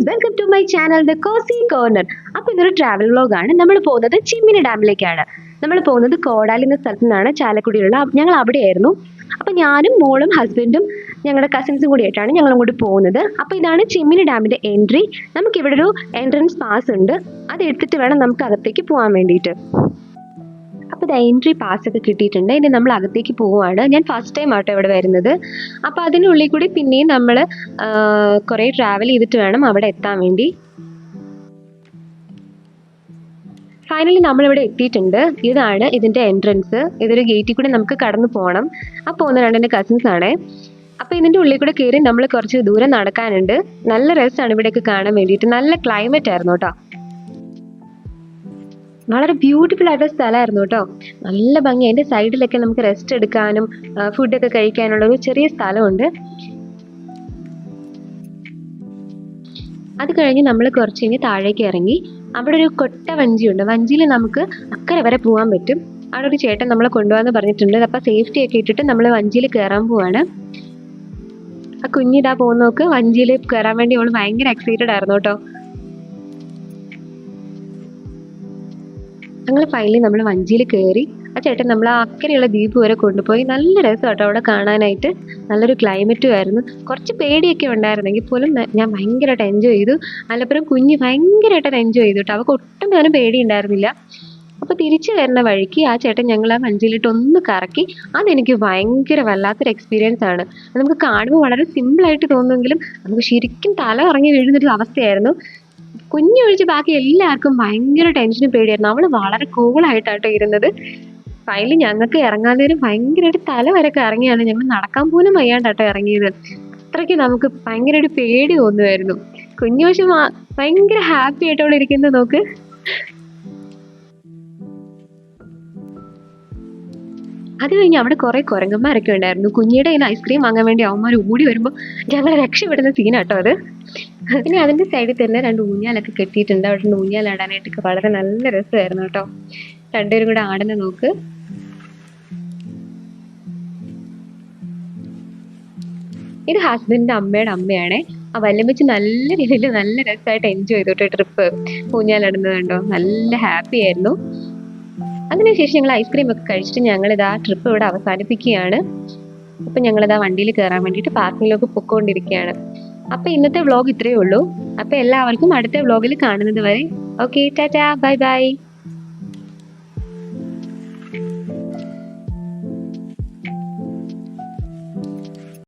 Welcome to my channel the cosy corner. അപ്പോൾ ഇതൊരു travel വ്ളോഗാണ്. നമ്മൾ പോകുന്നത് ചിമ്മിനി ഡാമിലേക്കാണ്. നമ്മൾ പോകുന്നത് കോടാലി എന്ന സ്ഥലത്തു നിന്നാണ്, ചാലക്കുടിയിലുള്ള. ഞങ്ങൾ അവിടെയായിരുന്നു. അപ്പോൾ ഞാനും മോളും ഹസ്ബൻഡും ഞങ്ങളുടെ കസിൻസും കൂടിയായിട്ടാണ് ഞങ്ങൾ അങ്ങോട്ട് പോകുന്നത്. അപ്പോൾ ഇതാണ് ചിമ്മിനി ഡാമിൻ്റെ എൻട്രി. നമുക്കിവിടെ ഒരു എൻട്രൻസ് പാസ് ഉണ്ട്. അത് എടുത്തിട്ട് വേണം നമുക്ക് അകത്തേക്ക് പോകാൻ വേണ്ടിയിട്ട്. അപ്പോൾ ഇത് എൻട്രി പാസ്സൊക്കെ കിട്ടിയിട്ടുണ്ട്. ഇനി നമ്മൾ അകത്തേക്ക് പോവുകയാണ്. ഞാൻ ഫസ്റ്റ് ടൈം ആട്ടോ ഇവിടെ വരുന്നത്. അപ്പോൾ അതിനുള്ളിൽ കൂടി പിന്നെയും നമ്മൾ കുറേ ട്രാവൽ ചെയ്തിട്ട് വേണം അവിടെ എത്താൻ വേണ്ടി. ഫൈനലി നമ്മളിവിടെ എത്തിയിട്ടുണ്ട്. ഇതാണ് ഇതിൻ്റെ എൻട്രൻസ്. ഇതൊരു ഗേറ്റിൽ കൂടി നമുക്ക് കടന്നു പോകണം. ആ പോകുന്ന രണ്ടെൻ്റെ കസിൻസ് ആണ്. അപ്പോൾ ഇതിൻ്റെ ഉള്ളിൽ കൂടെ കയറി നമ്മൾ കുറച്ച് ദൂരം നടക്കാനുണ്ട്. നല്ല രസമാണ് ഇവിടെയൊക്കെ കാണാൻ വേണ്ടിയിട്ട്. നല്ല ക്ലൈമറ്റ് ആയിരുന്നു കേട്ടോ. വളരെ ബ്യൂട്ടിഫുൾ ആയിട്ടുള്ള സ്ഥലമായിരുന്നു കേട്ടോ. നല്ല ഭംഗി. അതിൻ്റെ സൈഡിലൊക്കെ നമുക്ക് റെസ്റ്റ് എടുക്കാനും ഫുഡൊക്കെ കഴിക്കാനുള്ള ഒരു ചെറിയ സ്ഥലമുണ്ട്. അത് കഴിഞ്ഞ് നമ്മൾ കുറച്ച് കഴിഞ്ഞ് താഴേക്ക് ഇറങ്ങി. അവിടെ ഒരു കൊട്ട വഞ്ചിയുണ്ട്. വഞ്ചിയിൽ നമുക്ക് അക്കരെ വരെ പോകാൻ പറ്റും. അവിടെ ഒരു ചേട്ടൻ നമ്മളെ കൊണ്ടുപോകാന്ന് പറഞ്ഞിട്ടുണ്ട്. അപ്പോൾ സേഫ്റ്റി ഒക്കെ ഇട്ടിട്ട് നമ്മൾ വഞ്ചിയിൽ കയറാൻ പോവാണ്. ആ കുഞ്ഞിതാ പോകുന്നവർക്ക് വഞ്ചിയിൽ കയറാൻ വേണ്ടി അവൾ ഭയങ്കര എക്സൈറ്റഡ് ആയിരുന്നു കേട്ടോ. ഞങ്ങൾ ഫൈനലി നമ്മൾ വഞ്ചിയിൽ കയറി. ആ ചേട്ടൻ നമ്മൾ ആ അക്കരെയുള്ള ദ്വീപ് വരെ കൊണ്ടുപോയി. നല്ല രസം കേട്ടോ അവിടെ കാണാനായിട്ട്. നല്ലൊരു ക്ലൈമറ്റും ആയിരുന്നു. കുറച്ച് പേടിയൊക്കെ ഉണ്ടായിരുന്നെങ്കിൽ പോലും ഞാൻ ഭയങ്കരമായിട്ട് എൻജോയ് ചെയ്തു. അല്ലപ്പുറം കുഞ്ഞ് ഭയങ്കരമായിട്ട് എൻജോയ് ചെയ്തു കേട്ടോ. അവൾക്ക് ഒട്ടും ഞാനും പേടി ഉണ്ടായിരുന്നില്ല. അപ്പോൾ തിരിച്ചു വരുന്ന വഴിക്ക് ആ ചേട്ടൻ ഞങ്ങൾ ആ വഞ്ചിയിലിട്ട് ഒന്ന് കറക്കി. അതെനിക്ക് ഭയങ്കര വല്ലാത്തൊരു എക്സ്പീരിയൻസ് ആണ്. നമുക്ക് കാണുമ്പോൾ വളരെ സിമ്പിളായിട്ട് തോന്നുമെങ്കിലും നമുക്ക് ശരിക്കും തല ഇറങ്ങി വീഴുന്നൊരു അവസ്ഥയായിരുന്നു. കുഞ്ഞൊഴിച്ച് ബാക്കി എല്ലാവർക്കും ഭയങ്കര ടെൻഷനും പേടിയായിരുന്നു. അവൾ വളരെ കൂളായിട്ടാട്ടോ ഇരുന്നത്. ഫൈനലി ഞങ്ങൾക്ക് ഇറങ്ങാൻ നേരം ഭയങ്കരമായിട്ട് തല വരൊക്കെ ഇറങ്ങിയാണ്. ഞങ്ങൾ നടക്കാൻ പോലും വയ്യാണ്ടാട്ടോ ഇറങ്ങിയത്. അത്രയ്ക്ക് നമുക്ക് ഭയങ്കര ഒരു പേടി തോന്നുമായിരുന്നു. കുഞ്ഞുവശ ഭയങ്കര ഹാപ്പി ആയിട്ട് അവൾ ഇരിക്കുന്നത് നോക്ക്. അത് കഴിഞ്ഞ് അവിടെ കുറേ കുരങ്ങന്മാരൊക്കെ ഉണ്ടായിരുന്നു. കുഞ്ഞിയുടെ കയ്യിൽ ഐസ്ക്രീം വാങ്ങാൻ വേണ്ടി അവന്മാർ ഓടി വരുമ്പോൾ ഞങ്ങൾ രക്ഷപ്പെടുന്ന സീനാട്ടോ അത്. പിന്നെ അതിൻ്റെ സൈഡിൽ തന്നെ രണ്ട് ഊഞ്ഞാലൊക്കെ കെട്ടിയിട്ടുണ്ട്. അവിടെ ഊഞ്ഞാലാടാനായിട്ടൊക്കെ വളരെ നല്ല രസമായിരുന്നു കേട്ടോ. രണ്ടുപേരും കൂടെ ആടുന്ന നോക്ക്. ഇത് ഹസ്ബൻഡിൻ്റെ അമ്മയുടെ അമ്മയാണേ. ആ വല്യമ്മച്ചി നല്ല രീതിയിൽ നല്ല രസമായിട്ട് എൻജോയ് ചെയ്തു കേട്ടോ ട്രിപ്പ്. ഊഞ്ഞാലാടുന്നത് കണ്ടോ. നല്ല ഹാപ്പി ആയിരുന്നു. അതിനുശേഷം ഞങ്ങൾ ഐസ്ക്രീം ഒക്കെ കഴിച്ചിട്ട് ഞങ്ങളിതാ ട്രിപ്പ് ഇവിടെ അവസാനിപ്പിക്കുകയാണ്. അപ്പം ഞങ്ങളിതാ വണ്ടിയിൽ കയറാൻ വേണ്ടിയിട്ട് പാർക്കിങ്ങിലേക്ക് പൊയ്ക്കൊണ്ടിരിക്കുകയാണ്. അപ്പോൾ ഇന്നത്തെ വ്ളോഗ് ഇത്രയേ ഉള്ളൂ. അപ്പോൾ എല്ലാവർക്കും അടുത്ത വ്ളോഗിൽ കാണുന്നത് വരെ ഓക്കെ, ടാറ്റാ, ബൈ ബൈ.